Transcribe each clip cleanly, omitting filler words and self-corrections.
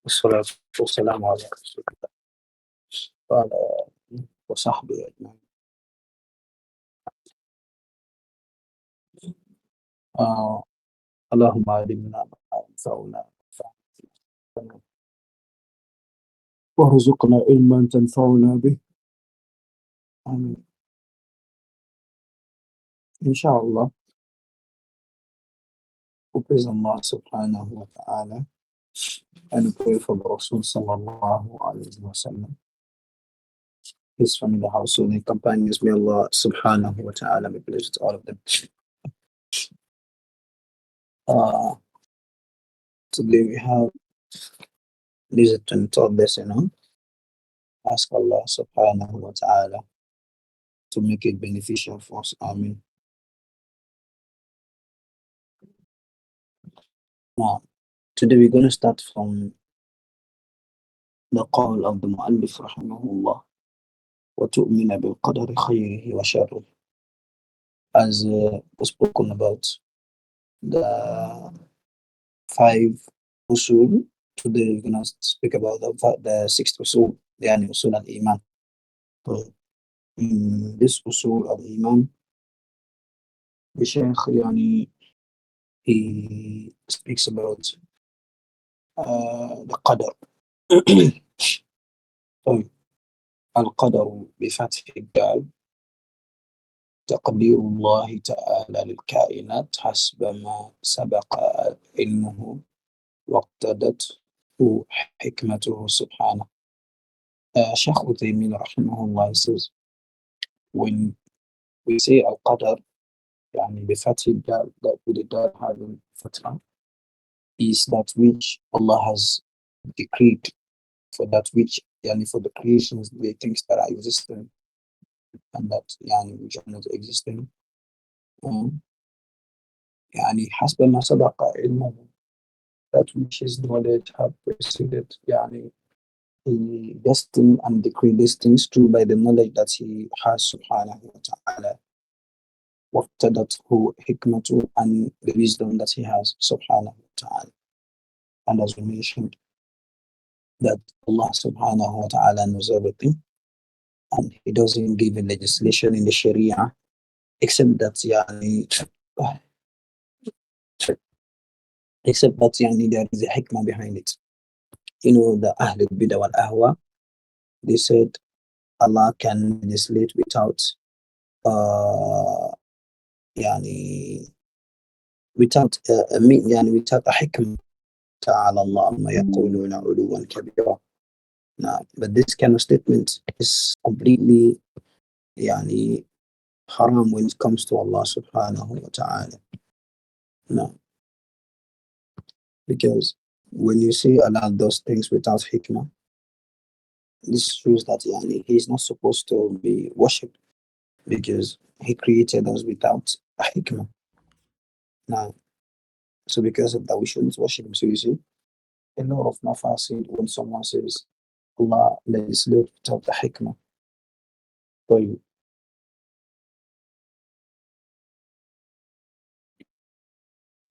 والصلاة والسلام على رسول الله وعلى آله وصحبه أجمعين. آه اللهم علمنا ما ينفعنا وارزقنا علما تنفعنا به. آمين. إن شاء الله. We praise Allah subhanahu wa ta'ala and pray for the Rasul sallallahu alayhi wa sallam, his family, household, and companions. May Allah subhanahu wa ta'ala be pleased with all of them. Uh, Today we have this 23rd lesson on. Ask Allah subhanahu wa ta'ala to make it beneficial for us. Amen. Now, today we're going to start from the qawl of the Mu'allif rahimahullah, وَتُؤْمِنَ بِالْقَدَرِ خَيْرِهِ وَشَرِّهِ. As was spoken about the 5 usul, today we're going to speak about the 6th usul, yani usul al-iman. So, in this usul al-iman, the Shaykh yani, he speaks about the qadar. طيب القدر بفتح الدال تقدير الله تعالى للكائنات حسب ما سبق علمه واقتضته حكمته سبحانه. Shaykh Uthaymeen rahimahullah says, when we say al-qadar, يعني بفتح الدال, that with the dal having fatha, is that which Allah has decreed for that which, yani for the creations, the things that are existing and that yani which are not existing. يعني حسب ما سبق علمه, that which his knowledge have preceded, يعني he destined and decreed these things true by the knowledge that he has subhanahu wa ta'ala. واقتضته حكمته, and the wisdom that he has subhanahu wa ta'ala. And as we mentioned, that Allah subhanahu wa ta'ala knows everything, and he doesn't give a legislation in the Sharia except that there is a hikmah behind it. You know, the Ahlul Bidah wal Ahwa, they said Allah can legislate without without a hikmah. تعالى الله عما يقولون علوا كبيرا. Now, but this kind of statement is completely haram when it comes to Allah subhanahu wa ta'ala. No. Because when you say Allah does things without hikmah, this shows that he is not supposed to be worshipped, because he created us without a hikmah. Now, so because of that, we shouldn't worship him. So you see, a lot of mafasid when someone says Allah legislates without the hikmah. طيب.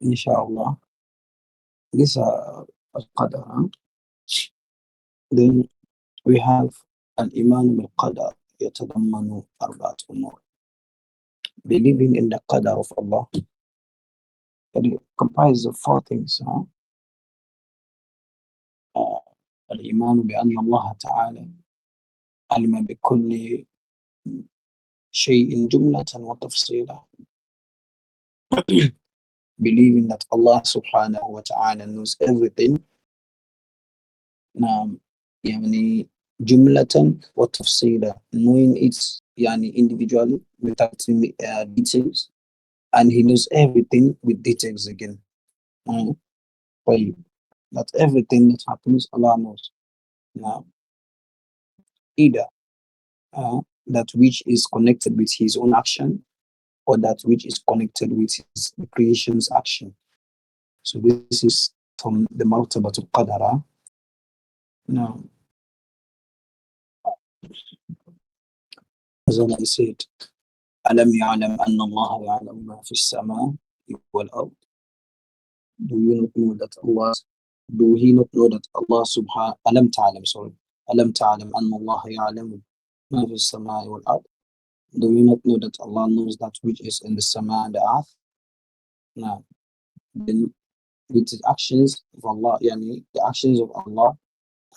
Inshallah, this al-qadar. Then we have al-iman bil-qadar يتضمن 4 أمور. Believing in the qadar of Allah, it comprises of 4 things. الإيمان بأن الله تعالى علم بكل شيء جملة وتفصيلا. Believing that Allah subhanahu wa ta'ala knows everything, يعني جملة وتفصيلا, knowing it individually without details, and he knows everything with details again. That everything that happens, Allah knows. Now, either that which is connected with his own action, or that which is connected with his creation's action. So this is from the Martabatul Qadara. Now, as Allah said, أَلَمْ يَعْلَمْ أَنَّ اللَّهَ يَعْلَمُ مَا فِي السَّمَاءِ وَالْأَرْضِ. Do you not know that Allah Do he not know that Allah subhanahu alam ta'lam, sorry, alam ta'lam anna Allah ya'lamu ma fi as-sama'i wal ard? Do we not know that Allah knows that which is in the sama and the earth? Now, then with the actions of Allah, yani the actions of Allah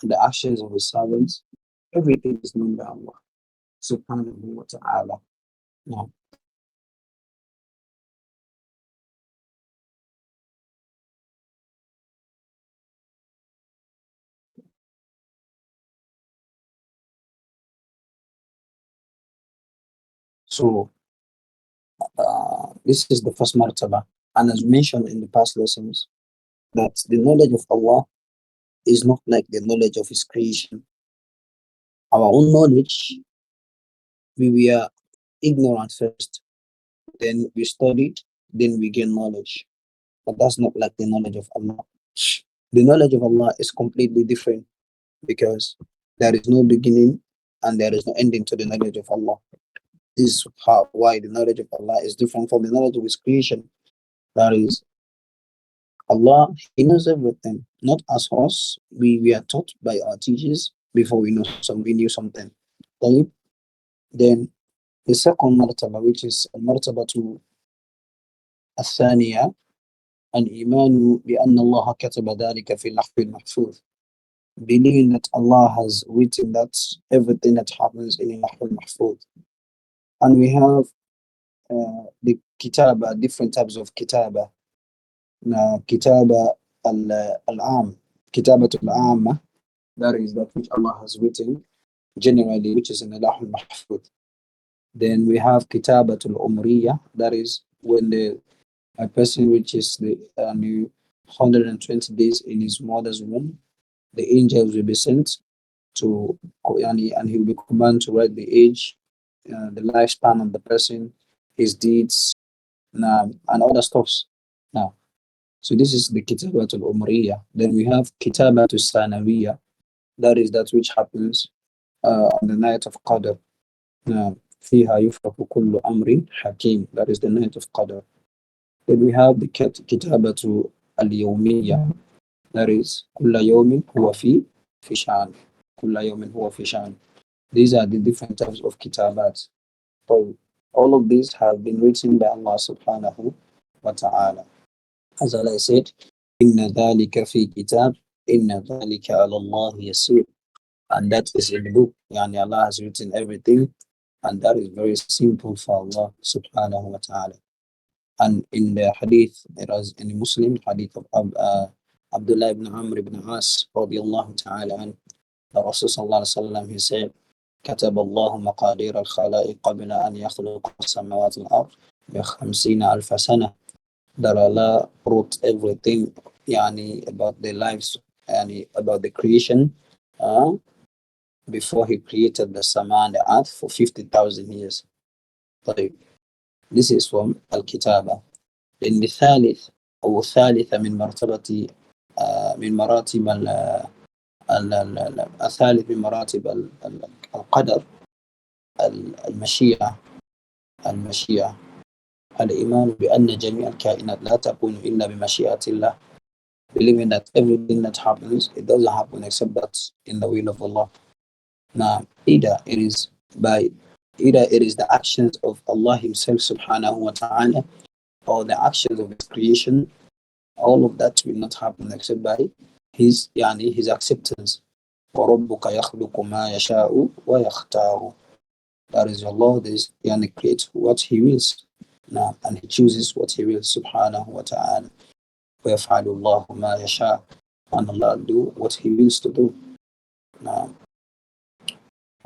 and the actions of His servants, everything is known by Allah subhanahu wa ta'ala. Now, so this is the first martaba. And as mentioned in the past lessons, that the knowledge of Allah is not like the knowledge of His creation. Our own knowledge, we were ignorant first, then we studied, then we gain knowledge. But that's not like the knowledge of Allah. The knowledge of Allah is completely different because there is no beginning and there is no ending to the knowledge of Allah. This is why the knowledge of Allah is different from the knowledge of His creation. That is, Allah, He knows everything, not as us. We are taught by our teachers before we knew something. Right? Then the second martaba, which is martaba to الثانية الإيمان بأن الله كتب ذلك في اللوح المحفوظ. Believing that Allah has written that everything that happens in Al Mahfuz. And we have the kitaba, different types of kitaba. Kitaba al-am, kitabat al-amma, that is that which Allah has written generally, which is in Al Mahfuz. Then we have kitabat al-umriya, that is when a person reaches the 120 days in his mother's womb, the angels will be sent to, and he will be commanded to write the age, the lifespan of the person, his deeds, and other stuffs. Now, so this is the Kitabatul Umriya. Then we have Kitabatul Sanawiya. That is that which happens on the night of Qadr. Now, فيها يفرق كل أمر حكيم. That is the night of Qadr. Then we have the Kitabatu Al-Yawmiya. That is كل يوم هو في شأن. كل يوم هو في شأن. These are the different types of kitabat. So all of these have been written by Allah subhanahu wa ta'ala. As Allah said, إِنَّ ذَلِكَ فِي كِتَابٍ إِنَّ ذَلِكَ عَلَى اللَّهِ يَسِيرٌ. And that is in the book. Yani Allah has written everything, and that is very simple for Allah subhanahu wa ta'ala. And in the hadith, it was in the Muslim hadith of Abdullah ibn Amr ibn As radiallahu ta'ala, and the Rasul sallallahu alayhi wa sallam, he said, كتب الله مقادير الخلائق قبل أن يخلق السماوات والأرض ب50 ألف سنة. That Allah wrote everything يعني about the lives يعني about the creation before He created the sama and the earth for 50,000 years. طيب. This is from الكتابة. Then الثالث أو الثالثة من مرتبة من مراتب الثالث من مراتب القدر المشيئة. المشيئة الإيمان بأن جميع الكائنات لا تكون إلا بمشيئة الله. Believing that everything that happens, it doesn't happen except that's in the will of Allah. Now, either it is the actions of Allah Himself subhanahu wa ta'ala, or the actions of His creation. All of that will not happen except by His acceptance. وَرَبُّكَ يَخْلُقُ مَا يَشَاءُ وَيَخْتَارُ. That is your Lord is creates what He wills. Now, and He chooses what He wills subhanahu wa ta'ala. وَيَفْعَلُ اللَّهُ مَا يَشَاءُ. And Allah do what He wills to do. Now,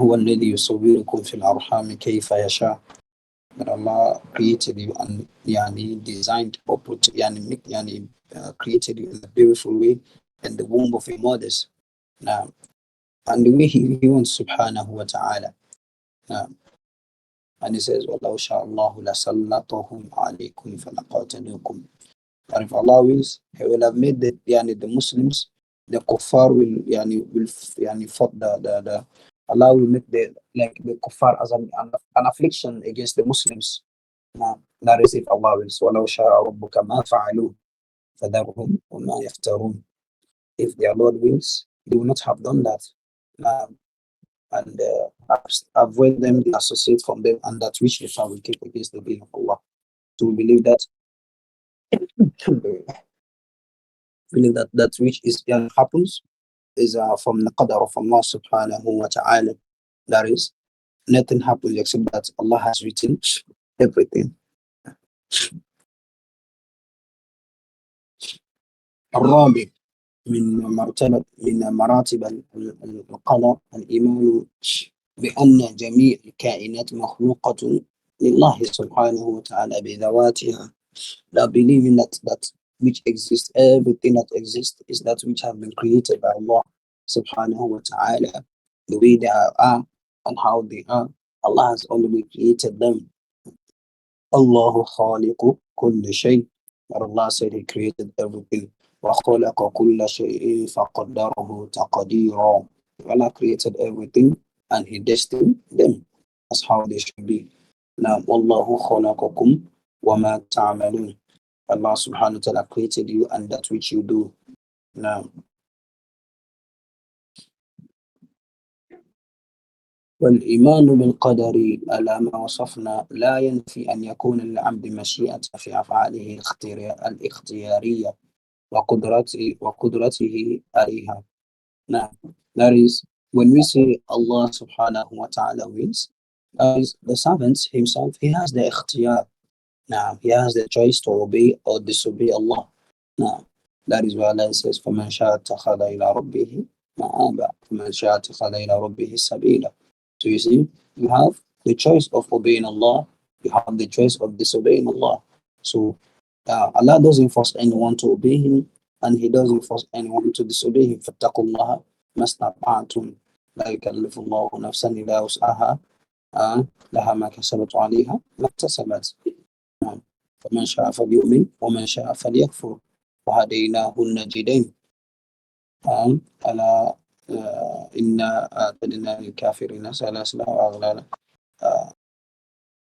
هو الذي يصوركم في الأرحام كيف يشاء. That Allah created you and designed or put created you in a beautiful way in the womb of your mothers. Now, and the way He wants subhanahu wa ta'ala. Now, and He says, وَلَوْ شَاءَ اللَّهُ لَسَلَّطَهُمْ عَلَيْكُمْ فَلَقَاتَلُوكُمْ. And if Allah wills, He will have made the Muslims, the kuffar will fought the Allah will make the kuffar as an affliction against the Muslims. That is if Allah wills. وَلَوْ شَاءَ رَبُّكَ مَا فَعَلُوهُ فَذَرْهُمْ وَمَا يَفْتَرُونَ. If their Lord wills, they will not have done that. Um, and avoid them, associate from them, and that which they fabricate against the being of Allah. So we believe that that which is happens is from the qadar of Allah subhanahu wa ta'ala. That is, nothing happens except that Allah has written everything. الرابع من مراتب القدر الإيمان بأن جميع الكائنات مخلوقة لله سبحانه وتعالى بذواتها. Now believing that which exists, everything that exists is that which have been created by Allah subhanahu wa ta'ala, the way they are and how they are. Allah has already created them. Allahu khaliqu kulli shay. Allah said He created everything. وَخَلَقَ كُلَّ شَيْءٍ فَقَدَّرَهُ تَقْدِيرًا. Allah created everything and He destined them. That's how they should be. Now, وَاللَّهُ خَلَقَكُمْ وَمَا تَعْمَلُونَ. Allah subhanahu wa ta'ala created you and that which you do. Now, والإيمان بالقدر على ما وصفنا لا ينفي أن يكون للعبد مشيئة في أفعاله الاختيارية وقدرته عليها. Now, that is, when we say Allah subhanahu wa ta'ala wills, the servant himself, he has the ikhtiyar. Now, he has the choice to obey or disobey Allah. Now, that is why Allah says, فَمَنْ شَاءَ اتَّخَذَ إِلَىٰ رَبِّهِ مَآبًا فَمَنْ شَاءَ اتَّخَذَ إِلَىٰ رَبِّهِ سَبِيلًا. So you see, you have the choice of obeying Allah, you have the choice of disobeying Allah. So Allah doesn't force anyone to obey Him, and He doesn't force anyone to disobey Him. فَاتَّقُوا اللَّهَ مَا اسْتَطَعْتُمْ لَا يُكَلِّفُ اللَّهُ نَفْسًا إِلَّا وُسْعَهَا لَهَا مَا كَسَبَتْ وَعَلَيْهَا مَا اكْتَسَبَتْ. فمن شاء فليؤمن ومن شاء فليكفر وهديناه النجدين. ألا إنا أعتدنا للكافرين سلاسل وأغلالا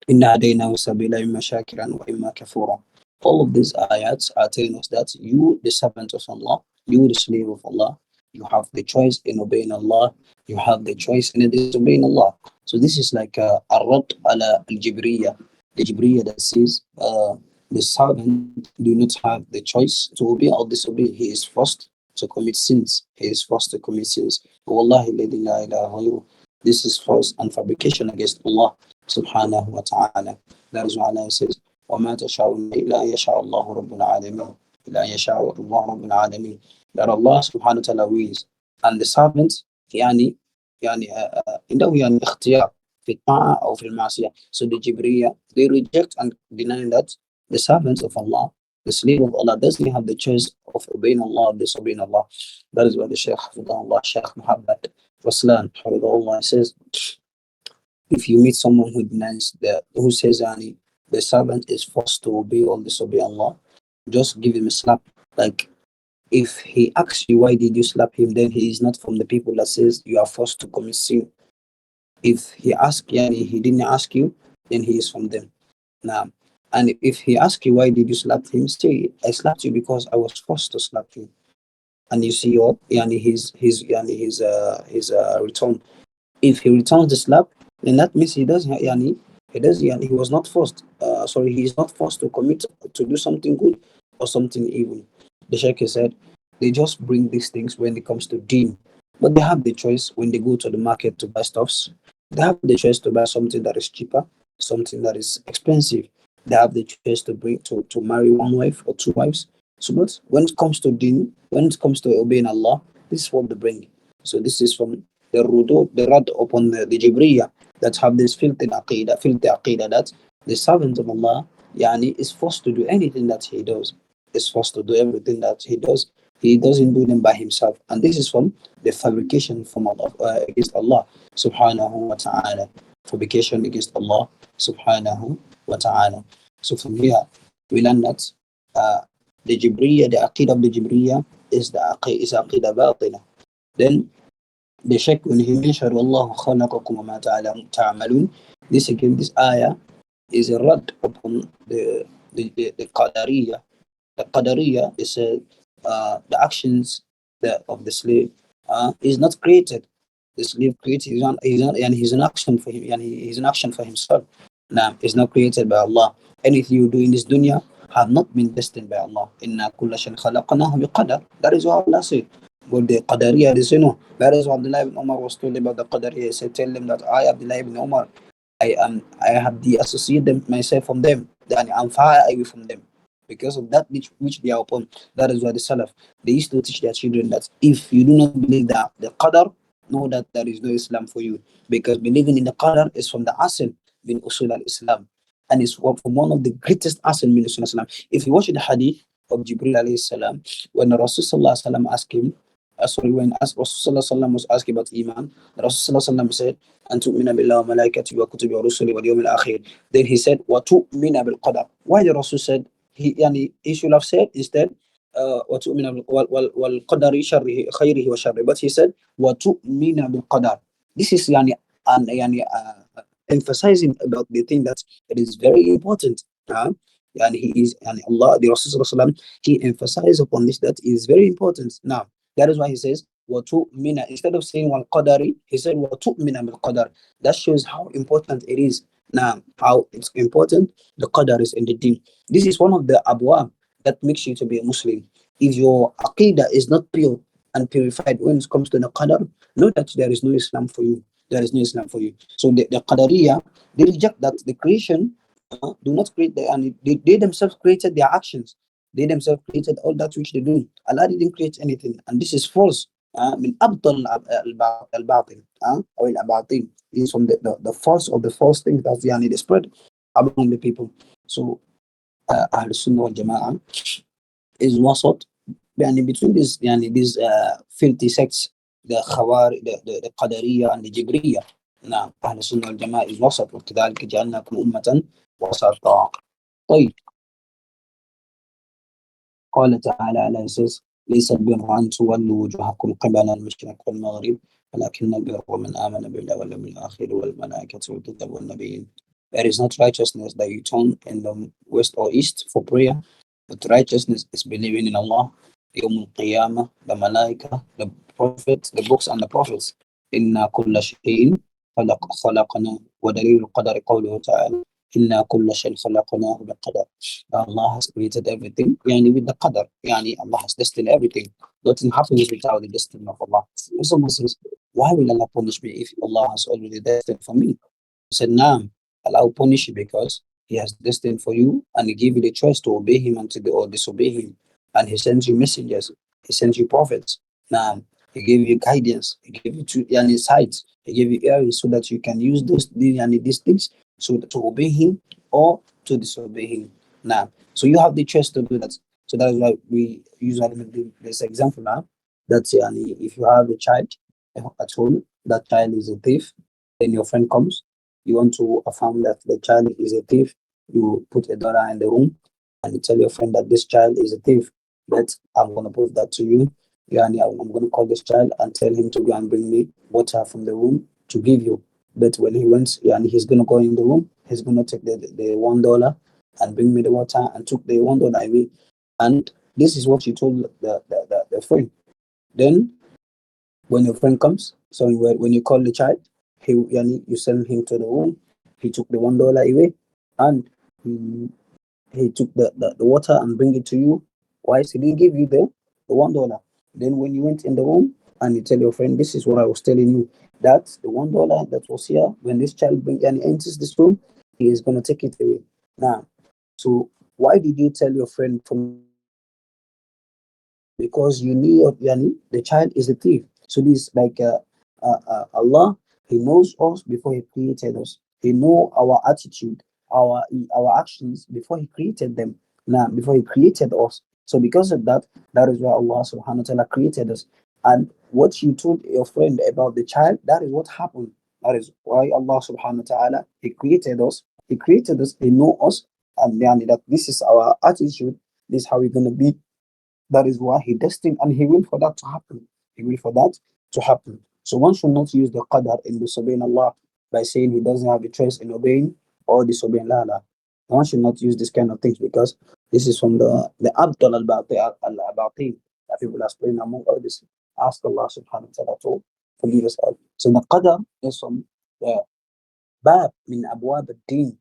إنا هديناه السبيل إما شاكرا وإما كفورا. All of these ayats are telling us that you, the servant of Allah, you, the slave of Allah, you have the choice in obeying Allah, you have the choice in disobeying Allah. So this is like a rad ala al-Jibriya, the Jibriya that says the servant do not have the choice to obey or disobey. He is forced to commit sins. He is forced to commit sins. Wallahi la ilaha ghayruh. This is false and fabrication against Allah subhanahu wa ta'ala. That is why Allah says, وَمَا تَشَاءُونَ إِلَّا أَن يَشَاءَ اللَّهُ رَبُّ الْعَالَمِينَ. إِلَّا أَن يَشَاءَ اللَّهُ رَبُّ الْعَالَمِينَ. That Allah subhanahu wa ta'ala wills. And the servants, عنده يعني اختيار في الطاعة أو في المعصية. So the Jibriya, they reject and deny that the servants of Allah, the slave of Allah, doesn't have the choice of obeying Allah or disobeying Allah. That is why the Shaykh, Shaykh Muhammad Raslan, says, if you meet someone who denies who says the servant is forced to obey or disobey Allah, just give him a slap. Like, if he asks you why did you slap him, then he is not from the people that says you are forced to commit sin. If he asks, he didn't ask you, then he is from them. Now, and if he asks you why did you slap him, say I slapped you because I was forced to slap you. And you see what his return. If he returns the slap, then that means he was not forced. He is not forced to commit to do something good or something evil. The Shaykh said they just bring these things when it comes to deen, but they have the choice when they go to the market to buy stuffs. They have the choice to buy something that is cheaper, something that is expensive. They have the choice to to marry one wife or two wives. So, but when it comes to deen, when it comes to obeying Allah, this is what they bring. So this is from the rad upon the Jibriya that have this filthy aqidah that the servant of Allah is forced to do anything that he does. Is forced to do everything that he does. He doesn't do them by himself. And this is from the fabrication from Allah against Allah subhanahu wa ta'ala. Fabrication against Allah subhanahu wa ta'ala. So from here we learn that the Jibriya, the aqidah of the Jibriya is aqidah batina. Then the Shaykh, when he mentioned Allah khalaqakum wa ma ta'malun, this ayah is a rad upon the Qadariyah. The Qadariyah is the actions the slave is not created. The slave created and he's an action for him, and he's an action for himself. Now, is not created by Allah. Anything you do in this dunya have not been destined by Allah. Inna kulla shan khalaqnahu biqadar. That is what Allah said. But the Qadariya, they say no. That is what Abdullah ibn Umar was told about the Qadariya. He said, tell them that I, Abdullah ibn Umar, I have de-associated myself from them, and I'm far away from them because of that which they are upon. That is why the Salaf, they used to teach their children that if you do not believe that the Qadar, know that there is no Islam for you, because believing in the Qadar is from the Asl bin Usul al-Islam, and it's from one of the greatest Asl bin Usul al-Islam. If you watch the hadith of Jibril alayhi salam, when the Rasul sallallahu alaihi wasallam asked him, when Rasul sallallahu alaihi wasallam was asked about Iman, the Rasul sallallahu alaihi wasallam said, أن تؤمن بالله وملائكته وكتبه ورسله واليوم الآخر. Then he said, وتؤمن بالقدر. Why the Rasul said, he should have said instead, وتؤمن والقدر شره خيره وشره. But he said, وتؤمن بالقدر. This is emphasizing about the thing that it is very important. And he is, and Allah, the Rasul sallallahu alaihi wasallam, he emphasized upon this that is very important. Now, that is why he says, وَتُؤْمِنَ. Instead of saying وَالْقَدَرِ, he said وَتُؤْمِنَ بِالْقَدَرِ. That shows how important it is. Now, how it's important, the qadar is in the deen. This is one of the abwab that makes you to be a Muslim. If your aqidah is not pure and purified when it comes to the qadar, know that there is no Islam for you. There is no Islam for you. So the Qadariya, they reject that the creation do not create and they themselves created their actions. They themselves created all that which they do. Allah didn't create anything, and this is false. من أبطل الباطل أو الأباطيل is from the false of the false things that they spread among the people. So Ahl Sunnah wal Jama'ah is wasat between these filthy sects, the Khawari, the Qadariyah and the Jibriyah. Now Ahl Sunnah wal Jama'ah is wasat, وكذلك جعلناكم أمة وسطا. طيب. قال تعالى على أساس ليس البر أن تولوا وجوهكم قبل المشرق والمغرب ولكن البر من آمن بالله واليوم الآخر والملائكة والكتاب والنبيين. There is not righteousness that you turn in the west or east for prayer, but righteousness is believing in Allah, يوم القيامة, the malaika, the prophets, the books and the prophets. إنا كل شيء خلقنا ودليل القدر قوله تعالى إنا كل شيء خلقناه بقدر. Allah has created everything with the qadar. Allah has destined everything. Nothing happens without the destiny of Allah. If someone says, why will Allah punish me if Allah has already destined for me? He said, nah, Allah will punish you because He has destined for you and He gave you the choice to obey Him or disobey Him. And He sends you messengers, He sends you prophets. Nah, He gave you guidance, He gave you sight, He gave you ears so that you can use these things so to obey Him or to disobey Him. Now, so you have the choice to do that. So that is why we usually make this example now. That if you have a child at home, that child is a thief, then your friend comes, you want to affirm that the child is a thief, you put a dollar in the room and you tell your friend that this child is a thief. But I'm going to prove that to you. I'm going to call this child and tell him to go and bring me water from the room to give you. But when he went, he's going to go in the room, he's going to take the $1 and bring me the water and took the $1 away. And this is what you told the friend. Then when your friend comes, so when you call the child, you send him to the room, he took the $1 away and he took the water and bring it to you. Why? He didn't give you the $1. Then when you went in the room and you tell your friend, this is what I was telling you, that the $1 that was here, when this child enters this room, he is going to take it away. Now, so why did you tell your friend from? Because you knew the child is a thief. So this like Allah, He knows us before He created us. He know our attitude, our actions before He created them. Now, before He created us. So because of that, that is why Allah subhanahu wa ta'ala created us. And what you told your friend about the child, that is what happened. That is why Allah subhanahu wa ta'ala, He created us. He created us, He know us, and that this is our attitude, this is how we're gonna be. That is why He destined and He will for that to happen. He will for that to happen. So one should not use the qadar in disobeying Allah by saying he doesn't have a choice in obeying or disobeying Allah. One should not use this kind of things because this is from the abdul al-batil that people are spreading among all this. Ask Allah subhanahu wa ta'ala to forgive us all. So the qadar is from the bab min abwab al-deen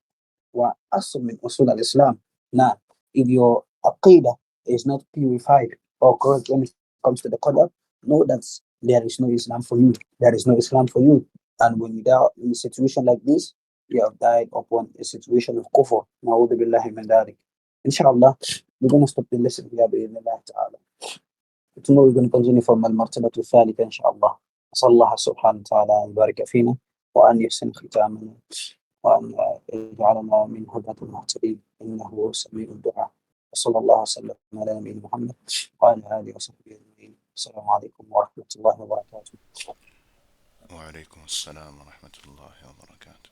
wa asl min usul al-Islam. Now, if your aqidah is not purified or correct when it comes to the qadar, know that there is no Islam for you. There is no Islam for you. And when you die in a situation like this, you have died upon a situation of kufr. Na'udhu billahi min dhalik. Inshallah, we're going to stop the lesson here بإذن ta'ala. Tomorrow we're going to continue from المرتبة الثالثة إن شاء الله. أسأل الله سبحانه وتعالى أن يبارك فينا وأن يحسن ختامنا وأن يجعلنا من هداة المهتدين إنه سميع الدعاء. وصلى الله وسلم على نبينا محمد وعلى آله وصحبه أجمعين. السلام عليكم ورحمة الله وبركاته. وعليكم السلام ورحمة الله وبركاته.